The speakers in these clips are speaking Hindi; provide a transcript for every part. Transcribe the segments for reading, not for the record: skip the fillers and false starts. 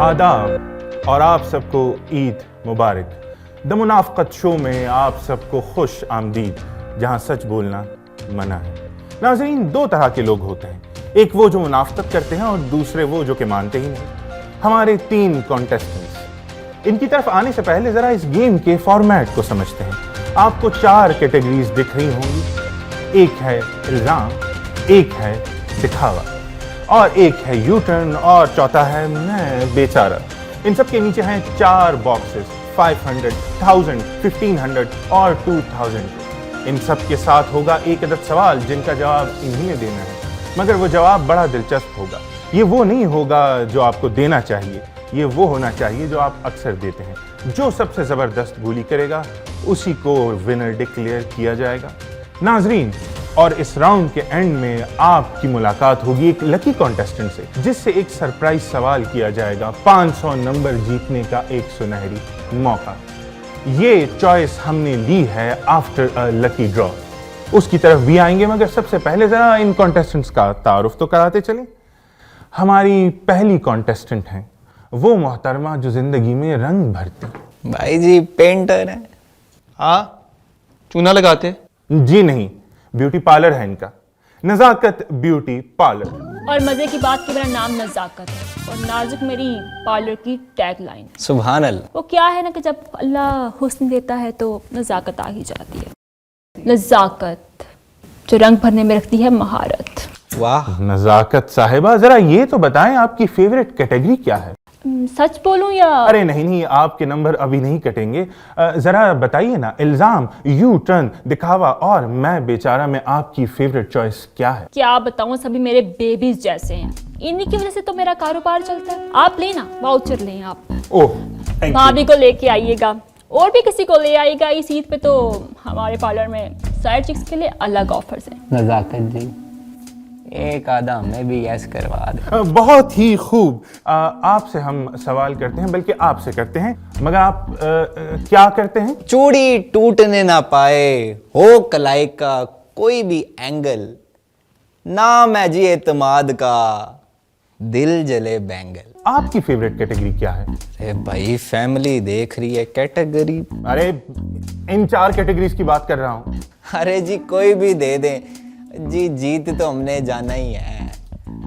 आदाब और आप सबको ईद मुबारक। द मुनाफ़क़त शो में आप सबको खुश आमदीद, जहां सच बोलना मना है। नाज़रीन, दो तरह के लोग होते हैं, एक वो जो मुनाफ़क़त करते हैं और दूसरे वो जो कि मानते ही नहीं। हमारे 3 कॉन्टेस्टेंट्स, इनकी तरफ आने से पहले जरा इस गेम के फॉर्मेट को समझते हैं। आपको 4 कैटेगरीज दिख रही होंगी, एक है इल्ज़ाम, एक है दिखावा और एक है यू टर्न और चौथा है मैं बेचारा। इन सब के नीचे हैं 4 बॉक्सेस, 500, 1000, 1500 और 2000। इन सब के साथ होगा एक अदद सवाल जिनका जवाब इन्हीं ने देना है, मगर वो जवाब बड़ा दिलचस्प होगा। ये वो नहीं होगा जो आपको देना चाहिए, ये वो होना चाहिए जो आप अक्सर देते हैं। जो सबसे ज़बरदस्त गोली करेगा उसी को विनर डिक्लेयर किया जाएगा। नाजरीन, और इस राउंड के एंड में आपकी मुलाकात होगी एक लकी कॉन्टेस्टेंट से, जिससे एक सरप्राइज सवाल किया जाएगा, 500 नंबर जीतने का एक सुनहरी मौका। ये चॉइस हमने ली है आफ्टर अ लकी ड्रॉ। उसकी तरफ भी आएंगे, मगर सबसे पहले जरा इन कॉन्टेस्टेंट्स का तारुफ तो कराते चलें। हमारी पहली कॉन्टेस्टेंट हैं वो मोहतरमा जो जिंदगी में रंग भरती। भाई जी पेंटर है। हाँ, चूना लगाते? जी नहीं, ब्यूटी पार्लर है इनका, नजाकत ब्यूटी पार्लर। और मजे की बात कि मेरा नाम नजाकत है और नाजुक मेरी पार्लर की टैगलाइन। सुभान अल्लाह। वो क्या है ना कि जब अल्लाह हुस्न देता है तो नजाकत आ ही जाती है। नजाकत जो रंग भरने में रखती है महारत। वाह नजाकत साहिबा, जरा ये तो बताएं आपकी फेवरेट कैटेगरी क्या है? सच बोलूं या? अरे नहीं, आपके नंबर अभी नहीं कटेंगे। जरा बताइए ना, इल्जाम, यू टर्न, दिखावा और मैं बेचारा में आपकी फेवरेट चॉइस क्या है? क्या बताऊं, सभी मेरे बेबीज जैसे हैं, इन्हीं की वजह से तो मेरा कारोबार चलता है। आप लेना, वाउचर लें आप। ओह, थैंक यू। भाभी को लेके आइएगा और भी किसी को ले आइएगा इस ईद पे। तो हमारे पार्लर में साइड चिक्स के लिए अलग ऑफर्स हैं। नजाकत जी, एक आधा मैं भी यस करवा दे। बहुत ही खूब। आपसे हम सवाल करते हैं, बल्कि आपसे करते हैं, मगर आप क्या करते हैं? चूड़ी टूटने ना पाए, हो कलाई का कोई भी एंगल, नाम है जी एतमाद का, दिल जले बैंगल। आपकी फेवरेट कैटेगरी क्या है? अरे भाई फैमिली देख रही है, कैटेगरी। अरे इन 4 कैटेगरीज की बात कर रहा हूँ। अरे जी कोई भी दे दें जी, जीत तो हमने जाना ही है,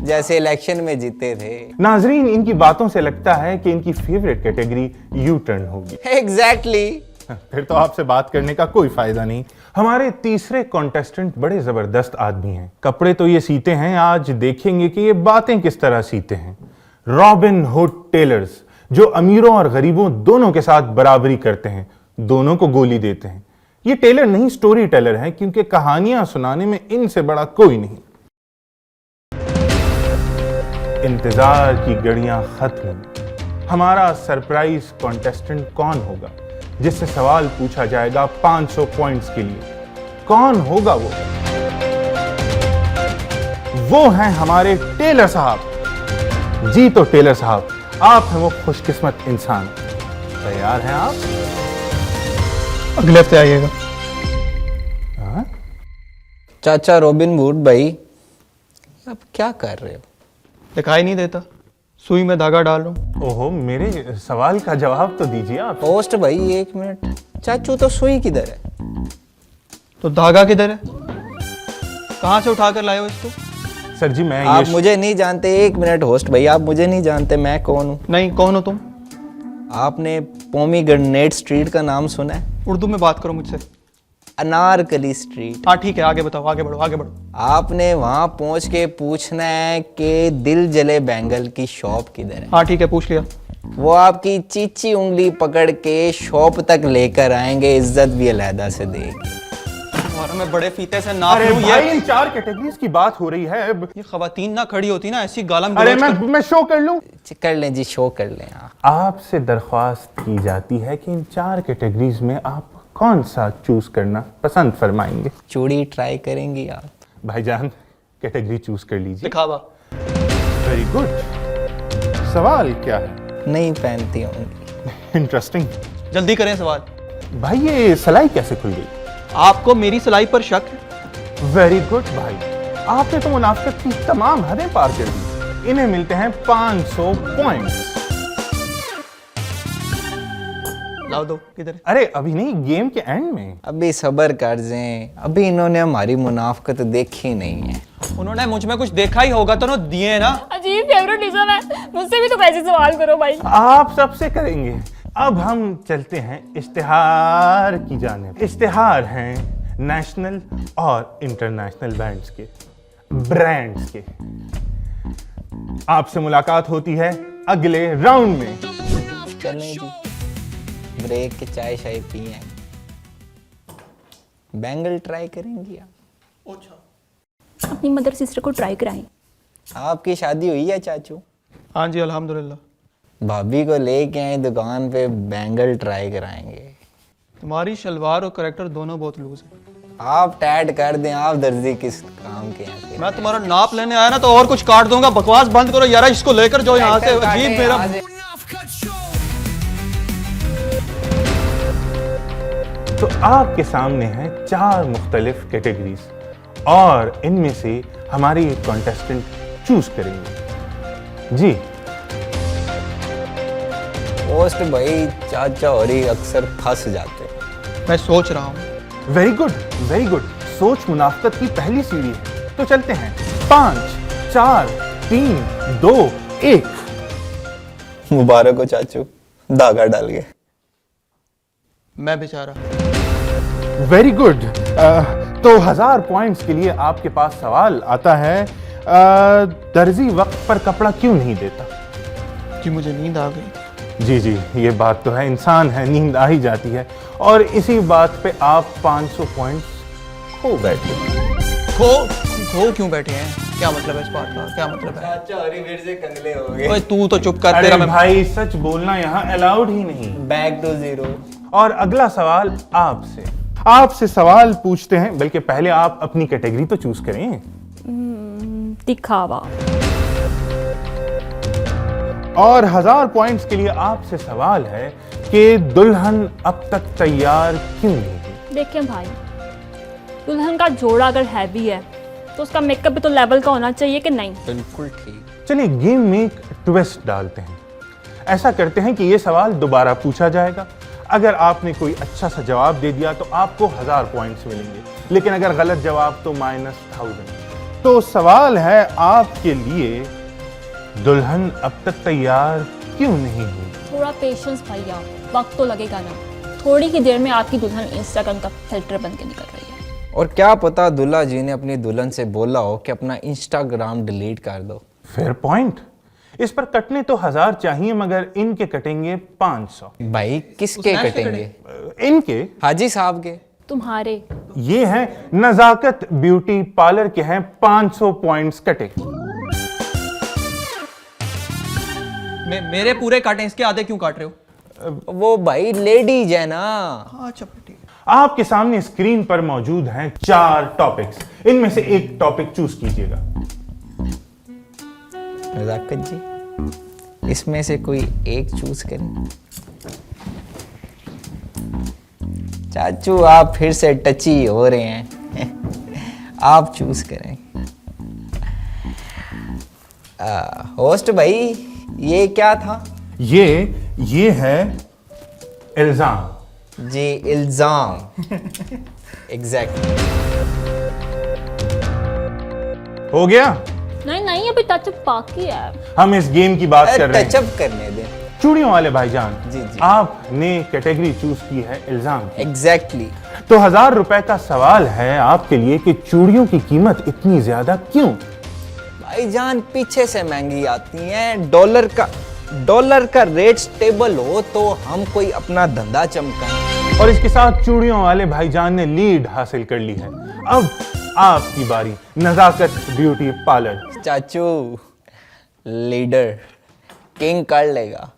जैसे इलेक्शन में जीते थे। नाजरीन, इनकी बातों से लगता है कि इनकी फेवरेट कैटेगरी यू टर्न होगी। एग्जैक्टली। फिर तो आपसे बात करने का कोई फायदा नहीं। हमारे तीसरे कॉन्टेस्टेंट बड़े जबरदस्त आदमी हैं। कपड़े तो ये सीते हैं, आज देखेंगे कि ये बातें किस तरह सीते हैं। रॉबिन हुड टेलर्स, जो अमीरों और गरीबों दोनों के साथ बराबरी करते हैं, दोनों को गोली देते हैं। ये टेलर नहीं, स्टोरी टेलर हैं, क्योंकि कहानियां सुनाने में इनसे बड़ा कोई नहीं। इंतजार की घड़ियां खत्म हुई। हमारा सरप्राइज कॉन्टेस्टेंट कौन होगा जिससे सवाल पूछा जाएगा 500 पॉइंट्स के लिए? कौन होगा वो? वो हैं हमारे टेलर साहब। जी तो टेलर साहब, आप हैं वो खुशकिस्मत इंसान। तैयार हैं आप? अगले हफ्ते आइएगा। चाचा रॉबिन हुड भाई, अब क्या कर रहे हो? दिखाई नहीं देता, सुई में धागा डाल रहा हूँ। ओहो, मेरे सवाल का जवाब तो दीजिए आप। पोस्ट भाई 1 मिनट, चाचू तो सुई किधर है? तो धागा किधर है? कहाँ से उठा कर लाए हो इसको? सर जी, मैं आप मुझे नहीं जानते। 1 मिनट होस्ट भाई, आप मुझे नहीं जानते, मैं कौन हूँ? नहीं, कौन हो तुम? आपने पोमीग्रेनेट स्ट्रीट का नाम सुना है? उर्दू में बात करो मुझसे। अनारकली स्ट्रीट। हाँ ठीक है, आगे बताओ, आगे बढ़ो, आगे बढ़ो। आपने वहां पहुंच के पूछना है कि दिल जले बैंगल की शॉप किधर है। हाँ ठीक है, पूछ लिया। वो आपकी चीची उंगली पकड़ के शॉप तक लेकर आएंगे, इज्जत भी अलहदा से देंगे। और मैं बड़े फीते से नाप अरे लूं भाई, ये? इन 4 कैटेगरीज की बात हो रही है। ये खवातीन ना खड़ी होती ना ऐसी गालम अरे गलौज कर। मैं शो कर लूं? कर लें जी, शो कर लें। हाँ। आपसे दरख्वास्त की जाती है कि इन 4 कैटेगरीज में आप कौन सा चूज करना पसंद फरमाएंगे? चूड़ी ट्राई करेंगी आप? भाईजान, कैटेगरी चूज कर लीजिए। दिखावा। Very good. सवाल क्या है? नहीं पहनती होंगी। इंटरेस्टिंग। जल्दी करें सवाल। भाई, ये सिलाई कैसे खुल गई? आपको मेरी सिलाई पर शक है? वेरी गुड भाई, आपने तो मुनाफिकत की तमाम हदें पार कर दी। इन्हें मिलते हैं 500 पॉइंट्स। लाओ दो किधर है? अरे अभी नहीं, गेम के एंड में। अभी सब्र कर जाएं, अभी इन्होंने हमारी मुनाफकत देखी नहीं है। उन्होंने मुझ में कुछ देखा ही होगा तो उन्होंने दिए ना। अजीब फेवरेटिज्म है, मुझसे भी तो ऐसे सवाल करो भाई। आप सबसे करेंगे। अब हम चलते हैं इश्तिहार की जानिब। इश्तिहार हैं नेशनल और इंटरनेशनल ब्रांड्स के। आपसे मुलाकात होती है अगले राउंड में। चलें जी, ब्रेक के चाय शाय पिए, बैंगल ट्राई करेंगी आप? अपनी मदर सिस्टर को ट्राई कराएं। आपकी शादी हुई है चाचू? हाँ जी अल्हम्दुलिल्लाह। भाभी को लेके आए दुकान पे, बैंगल ट्राई कराएंगे। तुम्हारी शलवार और करेक्टर दोनों बहुत लूज है। आप टैड कर दें, आप दर्जी किस काम के हैं? मैं तुम्हारा नाप लेने आया ना तो और कुछ काट दूंगा। बकवास बंद करो यार, इसको लेकर जाओ यहाँ से। अजीब मेरा तो आपके सामने हैं 4 मुख्तलिफ कैटेगरीज और इनमें से हमारी कॉन्टेस्टेंट चूज करेंगे। जी पोस्ट भाई चाचा और ही अक्सर फंस जाते हैं। मैं सोच रहा हूँ। Very good, very good. सोच मुनाफकत की पहली सीढ़ी है। तो चलते हैं 5 4 3 2 1। मुबारक हो चाचू, धागा डाल गए। मैं बेचारा। Very good. तो 1000 पॉइंट्स के लिए आपके पास सवाल आता है, दर्जी वक्त पर कपड़ा क्यों नहीं देता? जी मुझे नींद आ गई। जी जी, ये बात तो है, इंसान है, नींद आ ही जाती है। और इसी बात पे आप 500 पॉइंट्स खो बैठे। खो क्यों बैठे हैं? क्या मतलब है इस बात का? क्या मतलब है? चाचा और ही फिर से कंगले हो गए। ओए तू तो चुप कर। अरे तेरा मैं भाई, सच बोलना यहाँ अलाउड ही नहीं। Back to zero. और अगला सवाल आपसे सवाल पूछते हैं, बल्कि पहले आप अपनी कैटेगरी तो चूज करें। दिखावा। और 1000 पॉइंट्स के लिए आपसे सवाल है कि दुल्हन अब तक तैयार क्यों नहीं हुई? देखिए भाई, दुल्हन का जोड़ा अगर हैवी है तो उसका मेकअप भी तो लेवल का होना चाहिए कि नहीं? बिल्कुल ठीक। चलिए गेम में एक ट्विस्ट डालते हैं। ऐसा करते हैं कि ये सवाल दोबारा पूछा जाएगा। अगर आपने कोई अच्छा सा जवाब दे दिया तो आपको 1000 पॉइंट्स मिलेंगे, लेकिन अगर गलत जवाब तो -1000। तो सवाल है आपके लिए, दुल्हन अब तक तैयार क्यों नहीं हुई? थोड़ा पेशेंस भैया, वक्त तो लगेगा ना। थोड़ी ही देर में आपकी दुल्हन इंस्टाग्राम का फिल्टर बन के निकल रही है। और क्या पता दूल्हा जी ने अपनी दुल्हन से बोला हो कि अपना इंस्टाग्राम डिलीट कर दो। Fair point. इस पर कटने तो 1000 चाहिए, मगर इनके कटेंगे 500। भाई किसके कटेंगे? इनके हाजी साहब के। तुम्हारे। ये हैं नजाकत ब्यूटी पार्लर के हैं, 500 पॉइंट्स कटे। मेरे पूरे काटे, इसके आधे क्यों काट रहे हो? वो भाई लेडीज है ना। अच्छा ठीक। आपके सामने स्क्रीन पर मौजूद हैं 4 टॉपिक्स। इनमें से एक टॉपिक चूज कीजिएगा। नजाकत जी, इसमें से कोई एक चूज करें। चाचू आप फिर से टची हो रहे हैं। आप चूज करें। होस्ट भाई, ये क्या था? ये है इल्जाम। जी इल्जाम। एग्जैक्टली। हो गया? नहीं, अभी टचअप बाकी है। हम इस गेम की बात कर रहे हैं। टचअप करने दें। चूड़ियों वाले भाईजान, जी, जी। आपने कैटेगरी चूज की है इल्जाम की। एग्जैक्टली। तो 1000 रुपए का सवाल है आपके लिए कि चूड़ियों की कीमत इतनी ज्यादा क्यों? भाईजान पीछे से महंगी आती हैं। डॉलर का रेट स्टेबल हो तो हम कोई अपना धंधा चमकाएं। और इसके साथ चूड़ियों वाले भाईजान ने लीड हासिल कर ली है। अब आपकी बारी, नजाकत ब्यूटी पार्लर। चाचू लीडर किंग कर लेगा।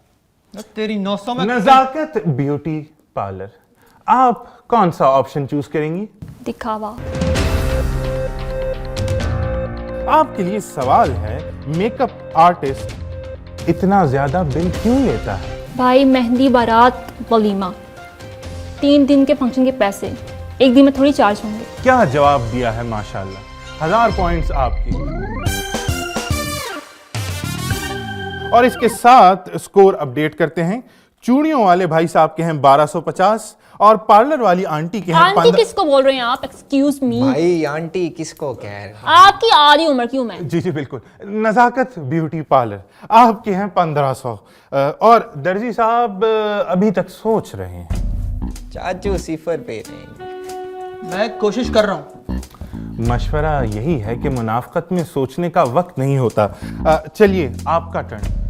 तेरी 900 में नजाकत ब्यूटी पार्लर, आप कौन सा ऑप्शन चूज करेंगी? दिखावा। आपके लिए सवाल है, मेकअप आर्टिस्ट इतना ज्यादा बिल क्यों लेता है? भाई मेहंदी, बारात, वलीमा, 3 दिन के फंक्शन के पैसे एक दिन में थोड़ी चार्ज होंगे। क्या जवाब दिया है माशाल्लाह। 1000 पॉइंट्स आपके। और इसके साथ स्कोर अपडेट करते हैं। चूड़ियों वाले भाई साहब के हैं 1250 और पार्लर वाली आंटी के हैं आंटी 15। किसको बोल रहे हैं आप? एक्सक्यूज मी, भाई आंटी किसको कह रहे हैं? आपकी आधी उम्र की हूं मैं। जी जी बिल्कुल, नजाकत ब्यूटी पार्लर आपके हैं 1500 और दर्जी साहब अभी तक सोच रहे हैं। चाचू सिफर पे रहेंगे। मैं कोशिश कर रहा हूँ। मशवरा यही है कि मुनाफकत में सोचने का वक्त नहीं होता। चलिए आपका टर्न।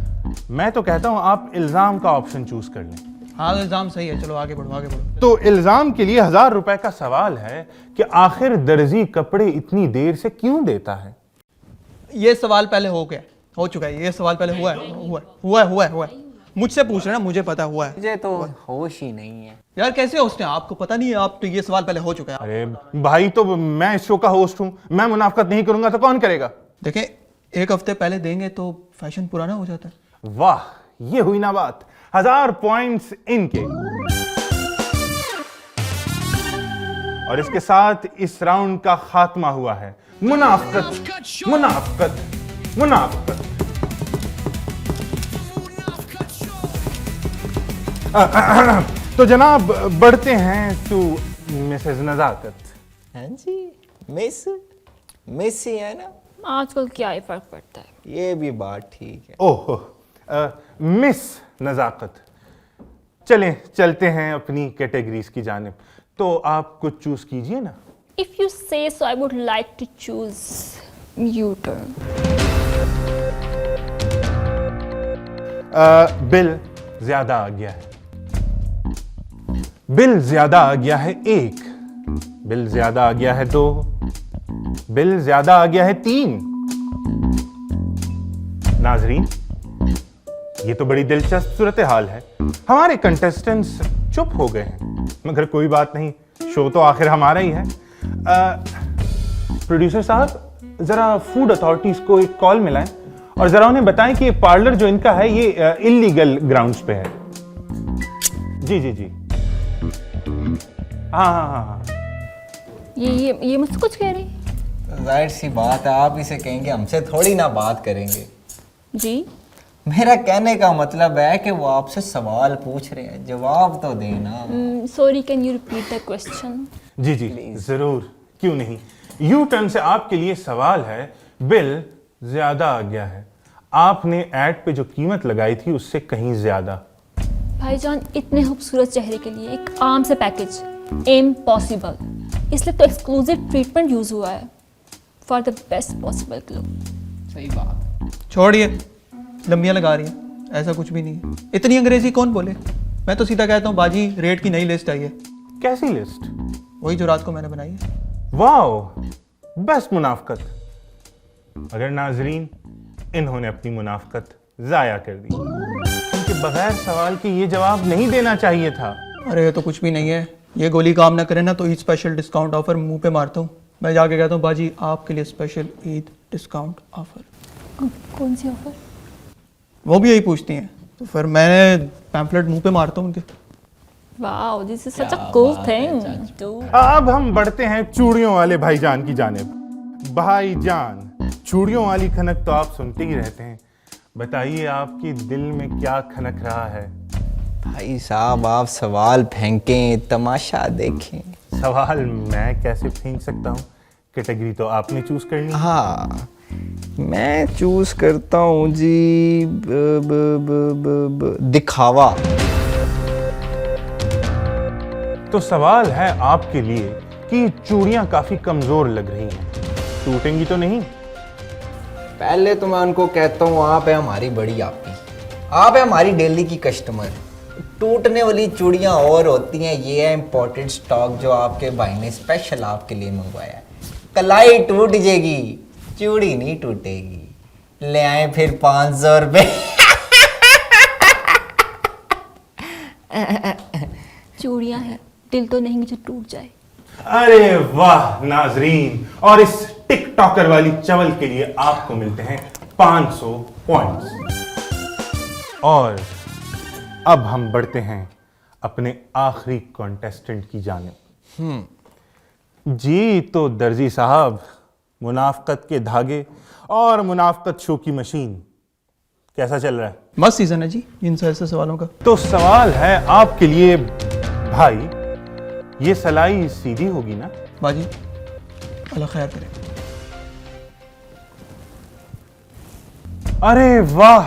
मैं तो कहता हूं आप इल्जाम का ऑप्शन चूज कर लें। हाँ, इल्जाम सही है, चलो आगे बढ़ो आगे बढ़ो। तो इल्जाम के लिए 1000 रुपए का सवाल है कि आखिर दर्जी कपड़े इतनी देर से क्यों देता है? ये सवाल पहले हो चुका है। ये सवाल पहले हुआ है। मुझसे पूछ रहे हैं ना, मुझे पता हुआ है। मुझे तो होश ही नहीं है। यार कैसे होस्ट हैं? आपको पता नहीं है? आप तो ये सवाल पहले हो चुका है। अरे भाई, तो मैं इस शो का होस्ट हूं, मैं मुनाफकत नहीं करूंगा तो कौन करेगा? देखें, एक हफ्ते पहले देंगे तो फैशन पुराना हो जाता है। वाह, ये हुई ना बात। 1000 पॉइंट्स इनके। और इसके साथ इस राउंड का खात्मा हुआ है। मुनाफकत मुनाफकत मुनाफकत। तो जनाब बढ़ते हैं टू मिसेज नजाकत। हाँ जी, मिस ही है ना। आजकल क्या ही फर्क पड़ता है। ये भी बात ठीक है। ओह, मिस नजाकत, चलते हैं अपनी कैटेगरीज की जानिब। तो आप कुछ चूज कीजिए ना। If you say so I would like to choose U turn. Bill ज्यादा आ गया है। बिल ज्यादा आ गया है 1, बिल ज्यादा आ गया है 2, बिल ज्यादा आ गया है 3। नाजरीन, ये तो बड़ी दिलचस्प सूरत हाल है। हमारे कंटेस्टेंट्स चुप हो गए हैं, मगर कोई बात नहीं, शो तो आखिर हमारा ही है। प्रोड्यूसर साहब, जरा फूड अथॉरिटीज को एक कॉल मिलाएं और जरा उन्हें बताएं कि ये पार्लर जो इनका है ये इलीगल ग्राउंड्स पे है। जी जी जी, हाँ। ये मुझसे कुछ कह रही? जाहिर सी बात है, आप इसे कहेंगे, हमसे थोड़ी ना बात करेंगे। जी, मेरा कहने का मतलब है कि वो आपसे सवाल पूछ रहे हैं, जवाब तो देना। Sorry, can you repeat the question? जी जी जरूर, क्यों नहीं। यू टर्न से आपके लिए सवाल है। बिल ज्यादा आ गया है, आपने ऐड पे जो कीमत लगाई थी उससे कहीं ज्यादा। भाईजान, इतने खूबसूरत चेहरे के लिए एक आम से पैकेज इम्पॉसिबल, इसलिए तो एक्सक्लूसिव ट्रीटमेंट यूज हुआ है for the best possible glow. सही बात। छोड़िए, लंबियां लगा रही है, ऐसा कुछ भी नहीं है। इतनी अंग्रेजी कौन बोले? मैं तो सीधा कहता हूँ, बाजी रेट की नई लिस्ट आई है। कैसी लिस्ट? वही जो रात को मैंने बनाई है। वाओ, बेस्ट मुनाफकत। अगर नाजरीन, इन्होंने अपनी मुनाफकत जाया कर दी। इनके बगैर सवाल के ये जवाब नहीं देना चाहिए था। अरे ये तो कुछ भी नहीं है। ये गोली काम ना करे ना तो ईद स्पेशल डिस्काउंट ऑफर मुंह पे मारता हूँ। मैं जाके कहता हूँ, बाजी आपके लिए स्पेशल ईद डिस्काउंट ऑफर। कौन सी ऑफर? वो भी यही पूछती हैं, तो फिर मैंने पैम्फलेट मुंह पे मारता हूँ उनके। Wow, this is such a cool thing too. अब हम बढ़ते हैं चूड़ियों वाले भाईजान की जानिब। भाईजान, चूड़ियों वाली खनक तो आप सुनते ही रहते हैं, बताइए आपके दिल में क्या खनक रहा है? भाई साहब, आप सवाल फेंकें, तमाशा देखें। सवाल मैं कैसे फेंक सकता हूँ? कैटेगरी तो आपने चूज करनी है। हाँ, मैं चूज करता हूँ जी दिखावा। तो सवाल है आपके लिए कि चूड़ियां काफी कमजोर लग रही हैं, टूटेंगी तो नहीं? पहले तो मैं उनको कहता हूँ, आप है हमारी बड़ी आपी, आप है हमारी डेली की कस्टमर। टूटने वाली चूड़ियाँ और होती हैं, ये है इम्पोर्टेड स्टॉक जो आपके भाई ने स्पेशल आपके लिए मंगवाया है। कलाई टूट जाएगी, चूड़ी नहीं टूटेगी। ले आए फिर 500 रुपये। चूड़ियां हैं, दिल तो नहीं जो टूट जाए। अरे वाह नाजरीन, और इस टिकटॉकर वाली चवल के लिए आपको मिलते हैं 500 पॉइंट्स। और अब हम बढ़ते हैं अपने आखिरी कॉन्टेस्टेंट की जानिब। जी तो दर्जी साहब, मुनाफकत के धागे और मुनाफकत शो की मशीन कैसा चल रहा है? मस्त सीजन है जी इन ऐसे सवालों का। तो सवाल है आपके लिए भाई, ये सलाई सीधी होगी ना? बाजी अल्लाह खैर करे। अरे वाह,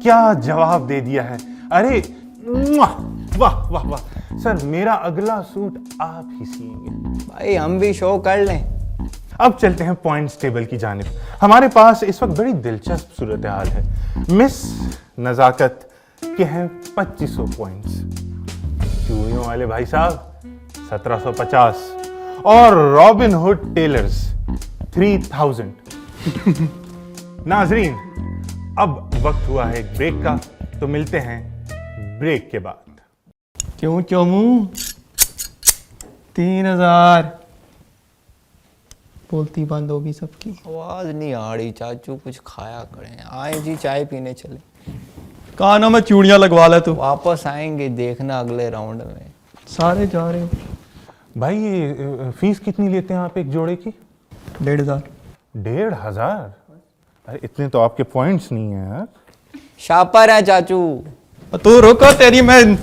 क्या जवाब दे दिया है। अरे वाह वाह वाह वाह सर, मेरा अगला सूट आप ही सिएंगे। भाई हम भी शो कर लें। अब चलते हैं पॉइंट्स टेबल की जानिब। हमारे पास इस वक्त बड़ी दिलचस्प सूरत हाल है। मिस नजाकत के हैं 2500 पॉइंट्स, चूड़ियों वाले भाई साहब 1750 और रॉबिन हुड टेलर्स 3000। नाजरीन, अब वक्त हुआ है एक ब्रेक का, तो मिलते हैं ब्रेक के बाद। क्यों चोमू 3000 बोलती बंद होगी सबकी। आवाज नहीं आ रही चाचू, कुछ खाया करें। आए जी चाय पीने चले। कानों में चूड़ियां लगवा ले तू। वापस आएंगे देखना अगले राउंड में। सारे जा रहे हैं। भाई ये फीस कितनी लेते हैं आप एक जोड़े की? 1500। 1500? अरे इतने तो आपके पॉइंट्स नहीं है यार। शापर है चाचू। तू रुको तेरी मैं।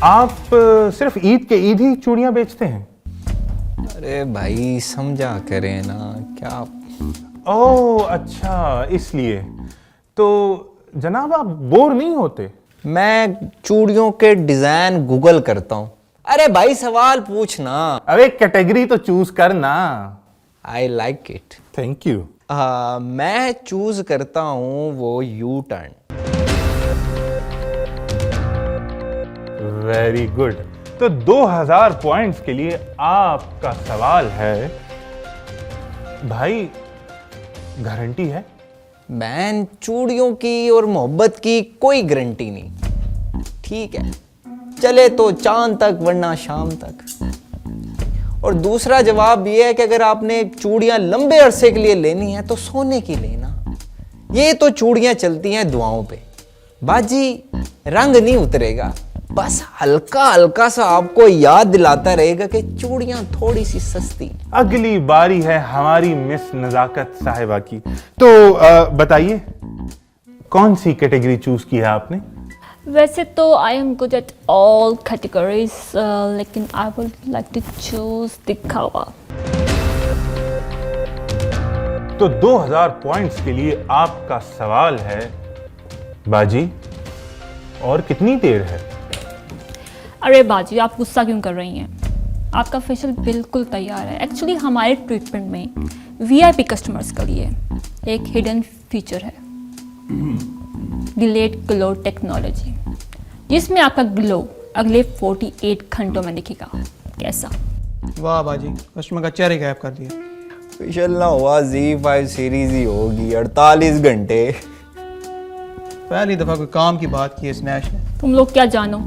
आप सिर्फ ईद के ईद ही चूड़ियां बेचते हैं? अरे भाई समझा करें ना क्या। ओह अच्छा, इसलिए। तो जनाब आप बोर नहीं होते? मैं चूड़ियों के डिजाइन गूगल करता हूँ। अरे भाई सवाल पूछना। अब एक कैटेगरी तो चूज करना। I like it. Thank you. मैं चूज करता हूँ वो यू टर्न। Very good. तो 2000 पॉइंट्स के लिए आपका सवाल है भाई, गारंटी है? बैन चूड़ियों की और मोहब्बत की कोई गारंटी नहीं। ठीक है, चले तो चांद तक वरना शाम तक। और दूसरा जवाब यह है कि अगर आपने चूड़ियां लंबे अरसे के लिए लेनी है तो सोने की लेना। ये तो चूड़ियां चलती हैं दुआओं पे। बाजी रंग नहीं उतरेगा, बस हल्का हल्का सा आपको याद दिलाता रहेगा कि चूड़ियां थोड़ी सी सस्ती। अगली बारी है हमारी मिस नजाकत साहिबा की। तो बताइए कौन सी कैटेगरी चूज की है आपने? वैसे तो I am good at all categories, लेकिन I would like to choose दिखावा। तो 2000 पॉइंट्स के लिए आपका सवाल है बाजी, और कितनी देर है? अरे बाजी आप गुस्सा क्यों कर रही हैं? आपका फेशियल बिल्कुल तैयार है। एक्चुअली हमारे ट्रीटमेंट में वीआईपी कस्टमर्स के लिए एक हिडन फीचर है, डिलेड ग्लो टेक्नोलॉजी, जिसमें आपका ग्लो अगले 48 घंटों में दिखेगा। कैसा? वाह बाजी, कस्टमर का चेहरे गायब कर दिया। स्पेशल ना हुआ Z5 सीरीज ही होगी 48 घंटे। पहली दफा कोई काम की बात की है स्नैच ने। तुम लोग क्या जानो,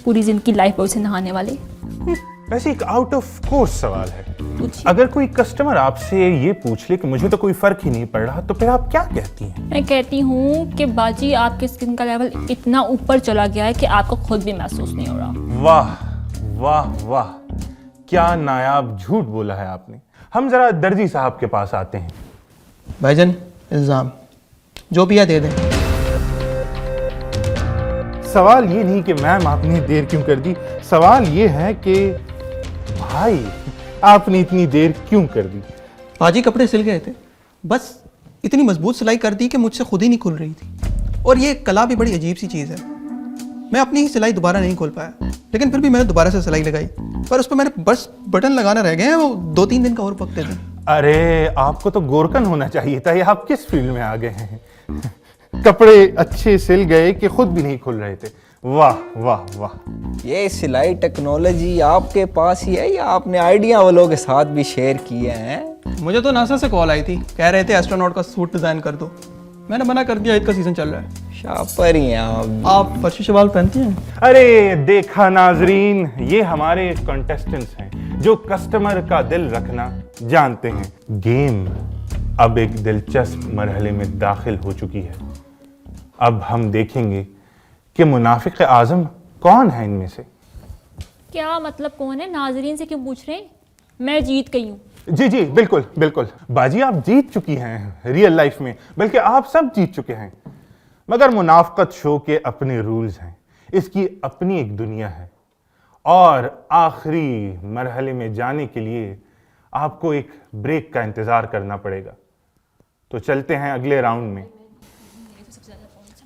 पूरी जिंदगी लाइफ बॉय से नहाने वाले। वैसे एक आउट ऑफ कोर्स सवाल है। पूछिए। अगर कोई कस्टमर आपसे ये पूछ ले कि मुझे तो कोई फर्क ही नहीं पड़ रहा, तो फिर आप क्या कहती हैं? मैं कहती हूँ कि बाजी आपके स्किन का लेवल इतना ऊपर चला गया है कि आपको खुद भी महसूस नहीं हो रहा। वाह वाह वाह, क्या नायाब झूठ बोला है आपने। हम जरा दर्जी साहब के पास आते हैं। भाईजान इल्जाम जो भी है दे दें। सवाल ये नहीं कि मैम आपने देर क्यों कर दी, सवाल ये है कि भाई आपने इतनी देर क्यों कर दी? बाजी कपड़े सिल गए थे, बस इतनी मजबूत सिलाई कर दी कि मुझसे खुद ही नहीं खुल रही थी। और ये कला भी बड़ी अजीब सी चीज़ है। मैं अपनी ही सिलाई दोबारा नहीं खोल पाया, लेकिन फिर भी मैंने दोबारा से सिलाई लगाई, पर उस पर मैंने बस बटन लगाना रह गए हैं, वो 2-3 दिन का और पकते थे। अरे आपको तो गोरकन होना चाहिए था, ये आप किस फील्ड में आ गए हैं? कपड़े अच्छे सिल गए कि खुद भी नहीं खुल रहे थे। वाह वाह वाह। ये सिलाई टेक्नोलॉजी आपके पास ही है या आपने आइडिया वालों के साथ भी शेयर किए हैं? मुझे तो नासा से कॉल आई थी, कह रहे थे एस्ट्रोनॉट का सूट डिज़ाइन कर दो। मैंने मना कर दिया, ईद का सीज़न चल रहा है। शापर ही हैं आप फर्शी शवाल पहनती हैं? अरे देखा नाजरीन, ये हमारे कंटेस्टेंट्स हैं जो कस्टमर का दिल रखना जानते हैं। गेम अब एक दिलचस्प मरहले में दाखिल हो चुकी है। अब हम देखेंगे कि मुनाफिक आज़म कौन है इनमें से। क्या मतलब कौन है? नाजरीन से क्यों पूछ रहे हैं? मैं जीत गई हूँ। जी जी बिल्कुल बिल्कुल बाजी, आप जीत चुकी हैं रियल लाइफ में, बल्कि आप सब जीत चुके हैं। मगर मुनाफकत शो के अपने रूल्स हैं, इसकी अपनी एक दुनिया है, और आखिरी मरहले में जाने के लिए आपको एक ब्रेक का इंतजार करना पड़ेगा। तो चलते हैं अगले राउंड में।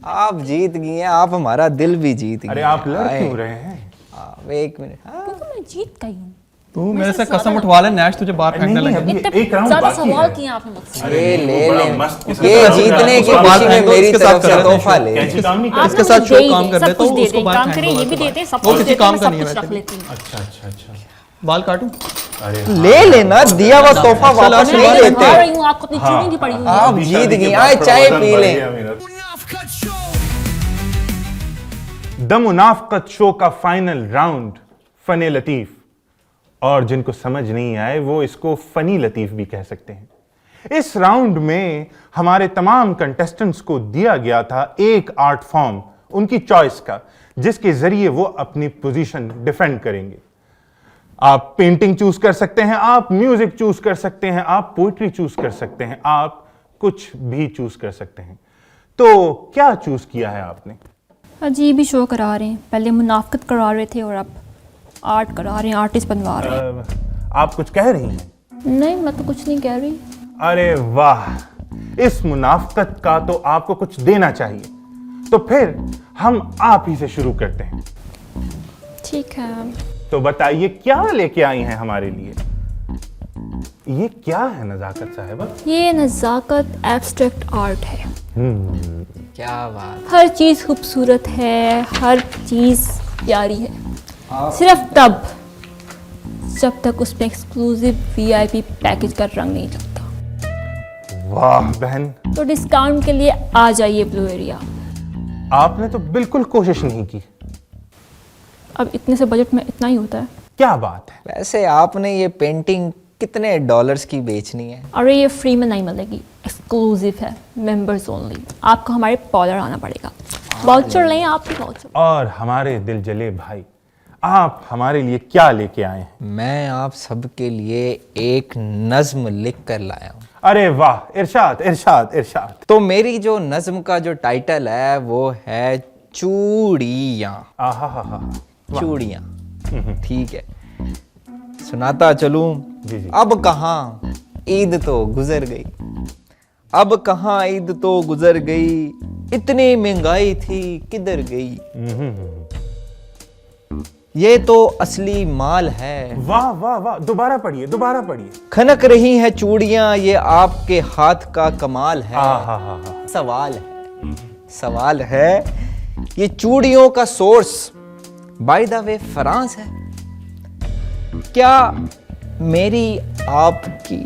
आप जीत गई हैं, आप हमारा दिल भी जीत गई। अरे आप लड़ क्यों रहे हैं? एक मिनट। क्योंकि मैं जीत गई हूँ। तू मेरे से कसम उठवा ले, नैश तुझे बाहर फेंकने नहीं, लगे। अभी इतने एक राउंड ज्यादा बाकी सवाल है। किए आपने मुझसे। अरे ले बड़ा ले, मस्त ये जीतने की उसको बात खुशी में फेंक दो, मेरी इसके तरफ साथ से कर देते तोहफा हैं। ले। कैसी काम नहीं आप कर? इसके ना साथ मुझे शो दे ही काम दें, कर सब देता कुछ हूँ, दे उसको दें, बात काम फेंक करें, दो ये भी वैसे। देते हैं, सब वो कुछ किसी देते काम हैं, का सब नहीं है कुछ रख वैसे। लेती हूँ। अच्छा बाल काटूं? अरे ले लेना, दिया हुआ तोहफा चल, वापस आज नहीं बात लेते। आ रही हूँ, आपको अपनी चुनी की पड़ी हुई है। आप जीत गई, आए चाय पी लें। द मुनाफकत शो का फाइनल राउंड फने लतीफ, और जिनको समझ नहीं आए वो इसको फनी लतीफ भी कह सकते हैं। इस राउंड में हमारे तमाम कंटेस्टेंट्स को दिया गया था एक आर्ट फॉर्म उनकी चॉइस का, जिसके जरिए वो अपनी पोजीशन डिफेंड करेंगे। आप पेंटिंग चूज कर सकते हैं, आप म्यूजिक चूज कर सकते हैं, आप पोइट्री चूज कर सकते हैं, आप कुछ भी चूज कर सकते हैं। तो क्या चूज किया है आपने? अजीब ही शो करा रहे हैं, पहले मुनाफकत करा रहे थे और अब आर्ट करा रहे हैं, आर्टिस्ट बनवा रहे हैं। आप कुछ कह रही हैं? नहीं, मैं तो कुछ नहीं कह रही। अरे वाह, इस मुनाफकत का तो आपको कुछ देना चाहिए। तो फिर हम आप ही से शुरू करते हैं। ठीक है, तो बताइए क्या लेके आई हैं हमारे लिए? ये क्या है नजाकत साहिबा? ये नज़ाकत एब्स्ट्रैक्ट आर्ट है। क्या बात। हर चीज़ खूबसूरत है, हर चीज़ प्यारी है, सिर्फ तब जब तक उसमें एक्सक्लूसिव वीआईपी पैकेज का रंग नहीं लगता। वाह बहन, तो डिस्काउंट के लिए आ जाइए ब्लू एरिया। आपने तो बिल्कुल कोशिश नहीं की। अब इतने से बजट में इतना ही होता है। क्या बात है? वैसे आपने ये पेंटिंग कितने डॉलर्स की बेचनी है? अरे ये फ्री में नहीं मिलेगी, एक्सक्लूसिव है, मेंबर्स ओनली। आपको हमारे पार्लर आना पड़ेगा। वाउचर लें, आप भी वाउचर। और हमारे दिल जले भाई, आप हमारे लिए क्या लेके आए हैं? मैं आप सबके लिए एक नज्म लिख कर लाया हूँ। अरे वाह, इरशाद इरशाद इरशाद। तो मेरी जो नज्म का जो टाइटल है वो है चूड़ियाँ। आहा हा हा। चूड़ियाँ, ठीक है, सुनाता चलूं। जी जी। अब कहाँ ईद तो गुजर गई, अब कहाँ ईद तो गुजर गई, इतनी महंगाई थी किधर गई, ये तो असली माल है। वाह वाह वाह, दोबारा पढ़िए दोबारा पढ़िए। खनक रही हैं चूड़ियां, ये आपके हाथ का कमाल है। आहा हा हा। सवाल है ये चूड़ियों का source by the way France है क्या? मेरी आपकी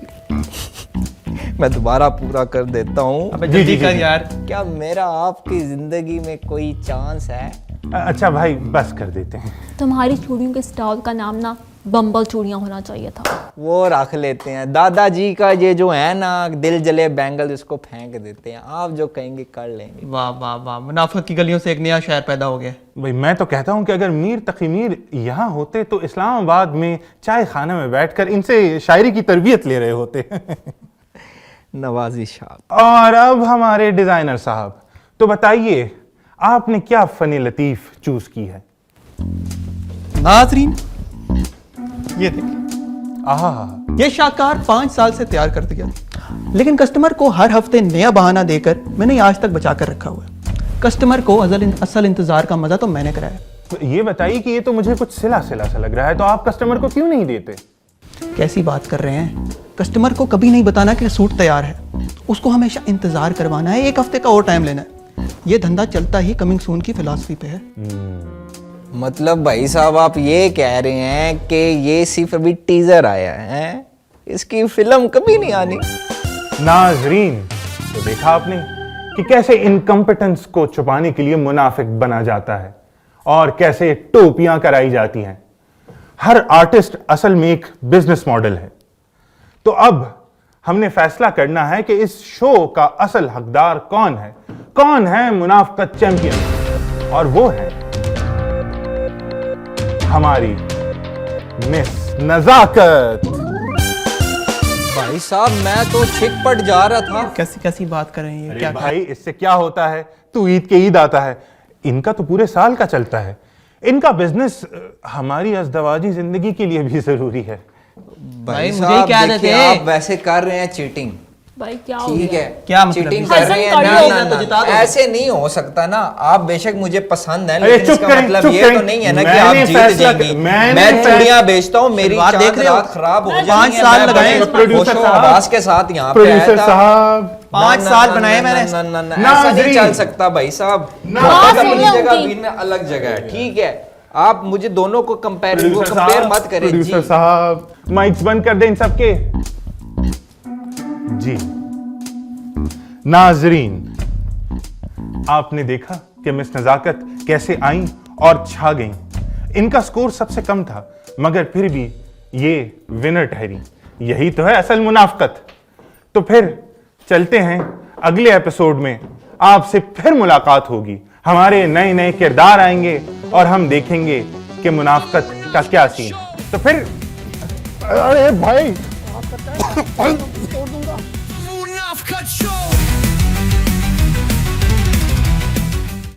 मैं दोबारा पूरा कर देता हूं। अबे जी, जल्दी जी, कर जी। यार। क्या मेरा आपकी जिंदगी में कोई चांस है? अच्छा भाई, बस कर देते हैं। तुम्हारी चूड़ियों के स्टॉल का नाम ना बम्बल चूड़ियाँ होना चाहिए था। वो रख लेते हैं। दादाजी का ये जो है ना दिल जले बैंगल, इसको फेंक देते हैं। आप जो कहेंगे कर लेंगे। वाह वाह वाह, मुनाफिक की गलियों से एक नया शहर पैदा हो गया। भाई मैं तो कहता हूं कि अगर मीर तकी मीर यहाँ होते तो इस्लामाबाद में चाय खाने में बैठकर इनसे शायरी की तरबियत ले रहे होते। नवाजी शाह। और अब हमारे डिजाइनर साहब, तो बताइए आपने क्या फनी लतीफ चूज की है? नाजरीन, ये देखिए, आहा, ये शाहकार 5 साल से तैयार कर दिया, लेकिन कस्टमर को हर हफ्ते नया बहाना देकर मैंने आज तक बचा कर रखा हुआ है। कस्टमर को असल इंतजार का मजा तो मैंने कराया। तो ये बताइए कि ये तो मुझे कुछ सिला सिला सा लग रहा है, तो आप कस्टमर को क्यों नहीं देते? कैसी बात कर रहे हैं? कस्टमर को कभी नहीं बताना कि सूट तैयार है, उसको हमेशा इंतजार करवाना है, 1 हफ्ते का और टाइम लेना है। ये धंधा चलता ही कमिंग सून की फिलॉसफी पे है। मतलब भाई साहब आप ये कह रहे हैं कि ये सिर्फ अभी टीजर आया है, इसकी फिल्म कभी नहीं आनी? नाजरीन, तो देखा आपने कि कैसे इनकम्पिटेंस को छुपाने के लिए मुनाफिक बना जाता है और कैसे टोपियां कराई जाती हैं। हर आर्टिस्ट असल में एक बिजनेस मॉडल है। तो अब हमने फैसला करना है कि इस शो का असल हकदार कौन है, कौन है मुनाफिकत चैंपियन, और वो है हमारी मिस नजाकत। भाई साहब मैं तो छिटपट जा रहा था। कैसी कैसी बात कर रहे हैं ये? अरे क्या भाई इससे क्या होता है, तू ईद के ईद आता है, इनका तो पूरे साल का चलता है। इनका बिजनेस हमारी अज़दवाजी जिंदगी के लिए भी जरूरी है। भाई, मुझे साहब, क्या देखिए, देते? आप वैसे कर रहे हैं चीटिंग, भाई क्या हो ठीक गया? है? क्या मतलब? चीटिंग हजम कर रहे हैं कर ना, लो, ना, तो ना, जिता दो। ऐसे नहीं हो सकता ना। आप बेशक मुझे पसंद है, अरे लेकिन चुप इसका करें, मतलब चुप ये करें। तो नहीं है ना कि मैंने आप जीत फैसला जाएंगी। मैंने मैं फैसला- चूड़ियां बेचता हूँ, मेरी बात देख चांद रहे हो? रात खराब हो जाती 5 है, साल मैं लगाए बड़े इसमें। प्रोड्यूसर होशो साहब, हवास के साथ यहाँ पे आया प्रोड्यूसर था। साहब, 5 ना, साल ना, बनाए ना, मैंने। ना, ना, ना, ना, ऐसा नहीं नाज़रीन। चल सकता भाई साहब। ना, मोहब्बत नाज़रीन। अपनी जगह, उनकी। बीन में अलग जगह है, ठीक है? आप मुझे दोनों को कंपेयर मत करें प्रोड्यूसर जी। साहब, माइक्स बंद कर दें इन सबके। जी नाजरीन, आपने देखा कि मिस नजाकत कैसे आईं और छा गईं। इनका स्कोर सबसे कम था, मगर फिर भी ये विनर ठहरी। यही तो है असल मुनाफकत। तो फिर चलते हैं अगले एपिसोड में, आपसे फिर मुलाकात होगी। हमारे नए नए किरदार आएंगे और हम देखेंगे कि मुनाफकत का क्या सीन है। तो फिर अरे भाई